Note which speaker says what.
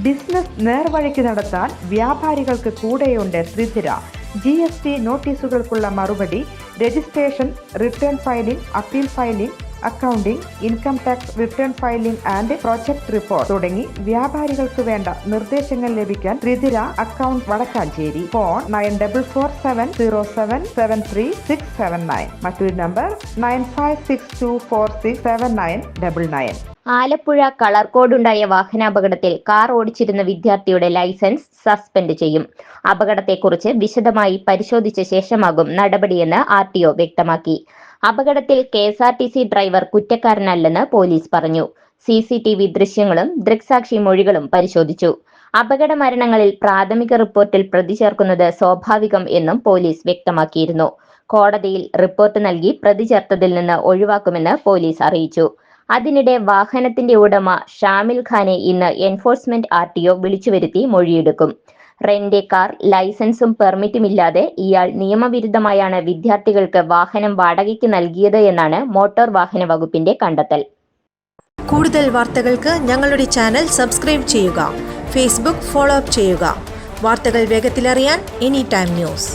Speaker 1: Business നേർവഴിക്ക് നടത്താൻ വ്യാപാരികൾക്ക് കൂടെയുണ്ട് ശ്രീധര. GST നോട്ടീസുകൾക്കുള്ള മറുപടി, registration, return filing, appeal filing, accounting, income tax return filing and project report തുടങ്ങി വ്യാപാരികൾക്ക് വേണ്ട നിർദ്ദേശങ്ങൾ ലഭിക്കാൻ ശ്രീധര അക്കൗണ്ട് വടക്കാഞ്ചേരി. ഫോൺ 9447077369. മറ്റൊരു നമ്പർ 9562467999.
Speaker 2: ആലപ്പുഴ കളർകോടുണ്ടായ വാഹനാപകടത്തിൽ കാർ ഓടിച്ചിരുന്ന വിദ്യാർത്ഥിയുടെ ലൈസൻസ് സസ്പെൻഡ് ചെയ്യും. അപകടത്തെക്കുറിച്ച് വിശദമായി പരിശോധിച്ച ശേഷമാകും നടപടിയെന്ന് RTO വ്യക്തമാക്കി. അപകടത്തിൽ KSRTC ഡ്രൈവർ കുറ്റക്കാരനല്ലെന്ന് പോലീസ് പറഞ്ഞു. CCTV ദൃശ്യങ്ങളും ദൃക്സാക്ഷി മൊഴികളും പരിശോധിച്ചു. അപകട മരണങ്ങളിൽ പ്രാഥമിക റിപ്പോർട്ടിൽ പ്രതി ചേർക്കുന്നത് സ്വാഭാവികം എന്നും പോലീസ് വ്യക്തമാക്കിയിരുന്നു. കോടതിയിൽ റിപ്പോർട്ട് നൽകി പ്രതി ചേർത്തതിൽ നിന്ന് ഒഴിവാക്കുമെന്ന് പോലീസ് അറിയിച്ചു. അതിനിടെ വാഹനത്തിന്റെ ഉടമ ഷാമിൽ ഖാനെ ഇന്ന് എൻഫോഴ്സ്മെന്റ് RTO വിളിച്ചുവരുത്തി മൊഴിയെടുക്കും. റെന്റ് കാർ, ലൈസൻസും പെർമിറ്റും ഇല്ലാതെ ഇയാൾ നിയമവിരുദ്ധമായാണ് വിദ്യാർത്ഥികൾക്ക് വാഹനം വാടകയ്ക്ക് നൽകിയത് എന്നാണ് മോട്ടോർ വാഹന വകുപ്പിന്റെ കണ്ടെത്തൽ.
Speaker 3: കൂടുതൽ വാർത്തകൾക്ക് ഞങ്ങളുടെ ചാനൽ സബ്സ്ക്രൈബ് ചെയ്യുക. ഫേസ്ബുക്ക് ഫോളോ അപ്പ് ചെയ്യുക. വാർത്തകൾ വേഗത്തിലറിയാൻ Anytime News.